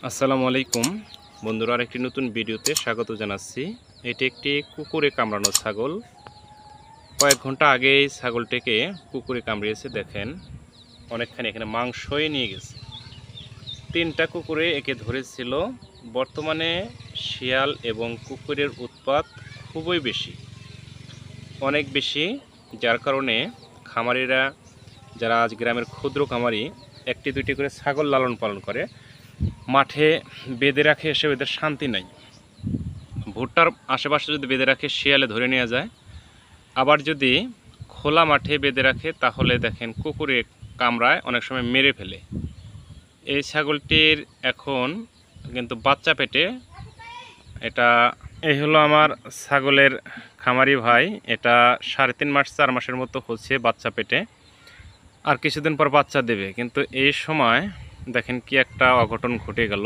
আসসালামু আলাইকুম বন্ধুরা, আরেকটি নতুন ভিডিওতে স্বাগত জানাচ্ছি। এটি একটি কুকুরে কামড়ানো ছাগল। কয়েক ঘন্টা আগেই ছাগলটিকে কুকুরে কামড়িয়েছে। দেখেন অনেকখানি এখানে মাংসই নিয়ে গেছে। 3টা কুকুরে একে ধরেছিল। বর্তমানে শিয়াল এবং কুকুরের উৎপাত খুবই বেশি, অনেক বেশি, যার কারণে খামারিরা যারা আজ গ্রামের ক্ষুদ্র খামারি 1-2টি করে ছাগল লালন পালন করে মাঠে বেঁধে রাখে, এসে এদের শান্তি নাই। ভুট্টার আশেপাশে যদি বেঁধে রাখে শিয়ালে ধরে নিয়ে যায়, আবার যদি খোলা মাঠে বেঁধে রাখে তাহলে দেখেন কুকুরে কামড়ায়, অনেক সময় মেরে ফেলে। এই ছাগলটির এখন কিন্তু বাচ্চা পেটে। এই হলো আমার ছাগলের খামারি ভাই। এটা 3.5 মাস 4 মাসের মতো হচ্ছে বাচ্চা পেটে, আর কিছুদিন পর বাচ্চা দেবে। কিন্তু এই সময় দেখেন কি একটা অঘটন ঘটে গেল।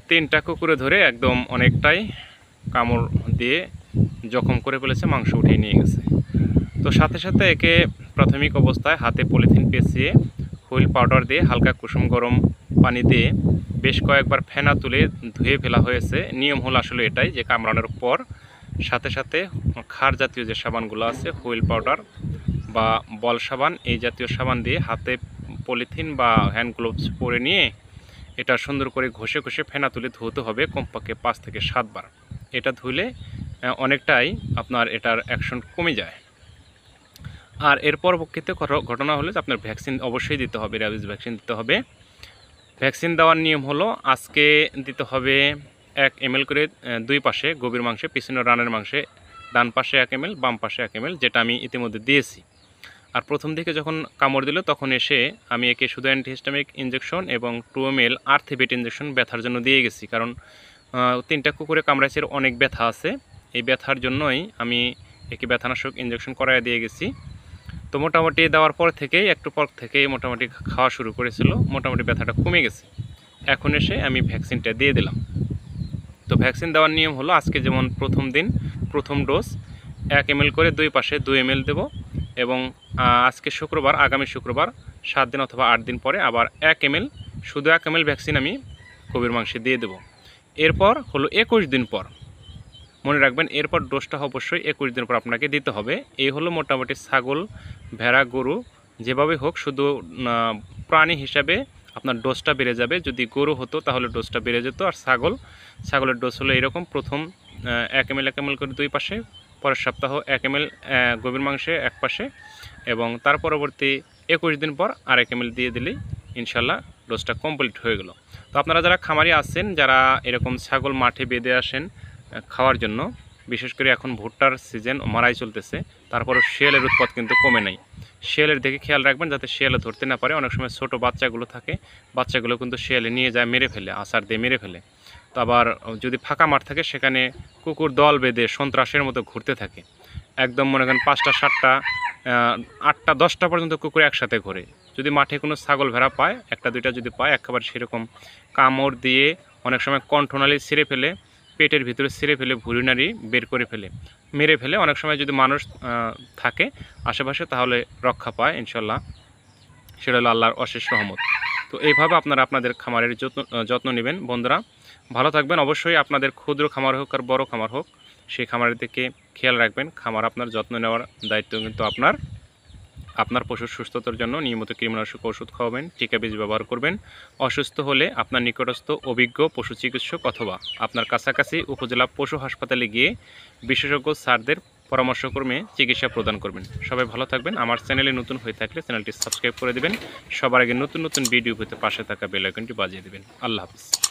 3টা কুকুরে ধরে একদম অনেকটাই কামড় দিয়ে জখম করে ফেলেছে, মাংস উঠিয়ে নিয়ে গেছে। তো সাথে সাথে একে প্রাথমিক অবস্থায় হাতে পলিথিন পেঁচিয়ে হুইল পাউডার দিয়ে হালকা কুসুম গরম পানি দিয়ে বেশ কয়েকবার ফেনা তুলে ধুয়ে ফেলা হয়েছে। নিয়ম হলো আসলে এটাই যে কামড়ানোর পর সাথে সাথে ক্ষার জাতীয় যে সাবানগুলো আছে, হুইল পাউডার বা বল সাবান, এই জাতীয় সাবান দিয়ে হাতে পলিথিন বা হ্যান্ড গ্লোভস পরে নিয়ে এটা সুন্দর করে ঘষে ঘষে ফেনা তুলে ধুতে হবে কমপক্ষে 5 থেকে 7 বার। এটা ধুলে অনেকটাই আপনার এটার অ্যাকশন কমে যায়। আর এর পরবর্তীতে ঘটনা হলে আপনার ভ্যাকসিন অবশ্যই দিতে হবে, র্যাবিস ভ্যাকসিন দিতে হবে। ভ্যাকসিন দেওয়ার নিয়ম হলো আজকে দিতে হবে 1 ml করে 2 পাশে গভীর মাংসে, পিছনের রানের মাংসে ডান পাশে 1 ml, বাম পাশে 1 ml, যেটা আমি ইতিমধ্যে দিয়েছি। আর প্রথম দিকে যখন কামড় দিল তখন এসে আমি একে শুধু অ্যান্টিহিস্টামিক ইঞ্জেকশন এবং 2 ml আর্থিবেট ইঞ্জেকশন ব্যথার জন্য দিয়ে গেছি। কারণ 3টা কুকুরে কামড়াইছে, অনেক ব্যথা আছে। এই ব্যথার জন্যই আমি একে ব্যথানাশক ইঞ্জেকশন করায় দিয়ে গেছি। তো মোটামুটি দেওয়ার পর থেকেই একটু পর থেকেই মোটামুটি খাওয়া শুরু করেছিল, মোটামুটি ব্যথাটা কমে গেছে। এখন এসে আমি ভ্যাকসিনটা দিয়ে দিলাম। তো ভ্যাকসিন দেওয়ার নিয়ম হলো আজকে যেমন প্রথম দিন প্রথম ডোজ 1 ml করে 2 পাশে 2 ml দেব, এবং আজকে শুক্রবার, আগামী শুক্রবার 7 দিন অথবা 8 দিন পরে আবার 1 ml, শুধু 1 ml ভ্যাকসিন আমি গভীর মাংসে দিয়ে দেব। এরপর হলো 21 দিন পর, মনে রাখবেন এরপর ডোজটা অবশ্যই 21 দিন পর আপনাকে দিতে হবে। এই হলো মোটামুটি ছাগল, ভেড়া, গরু যেভাবে হোক, শুধু প্রাণী হিসাবে আপনার ডোজটা বেড়ে যাবে। যদি গরু হতো তাহলে ডোজটা বেড়ে যেত। আর ছাগলের ডোজ হলো এরকম, প্রথম 1 ml করে 2 পাশে, পরের সপ্তাহ 1 ml গভীর মাংসে 1 পাশে, এবং তার পরবর্তী 21 দিন পর আর 1 ml দিয়ে দিলেই ইনশাল্লাহ ডোজটা কমপ্লিট হয়ে গেল। তো আপনারা যারা খামারি আছেন, যারা এরকম ছাগল মাঠে বেঁধে আসেন খাওয়ার জন্য, বিশেষ করে এখন ভুট্টার সিজন মারাই চলতেছে, তারপরও শিয়ালের উৎপাত কিন্তু কমে নাই। শিয়ালের দিকে খেয়াল রাখবেন যাতে শিয়ালে ধরতে না পারে। অনেক সময় ছোট বাচ্চাগুলো থাকে, বাচ্চাগুলো কিন্তু শিয়ালে নিয়ে যায়, মেরে ফেলে, আছাড় দিয়ে মেরে ফেলে। তো আবার যদি ফাঁকা মাঠ থাকে সেখানে কুকুর দল বেঁধে সন্ত্রাসের মতো ঘুরতে থাকে। একদম মনে করেন 5টা 7টা 8টা 10টা পর্যন্ত কুকুর একসাথে ঘোরে। যদি মাঠে কোনো ছাগল ভেড়া পায়, 1টা 2টা যদি পায়, একেবারে সেরকম কামড় দিয়ে অনেক সময় কণ্ঠনালী ছিঁড়ে ফেলে, পেটের ভিতরে ছিঁড়ে ফেলে, ভুঁড়ি নাড়ি বের করে ফেলে, মেরে ফেলে। অনেক সময় যদি মানুষ থাকে আশেপাশে তাহলে রক্ষা পায় ইনশাল্লাহ। সেটা হলো আল্লাহর অশেষ রহমত। তো এইভাবে আপনারা আপনাদের খামারের যত্ন নেবেন। বন্ধুরা ভালো থাকবেন। অবশ্যই আপনাদের ক্ষুদ্র খামার হোক আর বড় খামার হোক, সেই খামারের দিকে খেয়াল রাখবেন। খামার আপনার যত্ন নেওয়ার দায়িত্ব কিন্তু আপনার পশুর সুস্থতার জন্য নিয়মিত কীটনাশক ওষুধ খাওয়াবেন, টিকা বীজ ব্যবহার করবেন। অসুস্থ হলে আপনার নিকটস্থ অভিজ্ঞ পশু চিকিৎসক অথবা আপনার কাছাকাছি উপজেলা পশু হাসপাতালে গিয়ে বিশেষজ্ঞ স্যারদের পরামর্শক্রমে চিকিৎসা প্রদান করবেন। সবাই ভালো থাকবেন। আমার চ্যানেলে নতুন হয়ে থাকলে চ্যানেলটি সাবস্ক্রাইব করে দেবেন। সবার আগে নতুন নতুন ভিডিও পেতে পাশে থাকা বেল আইকনটি বাজিয়ে দেবেন। আল্লাহ হাফিজ।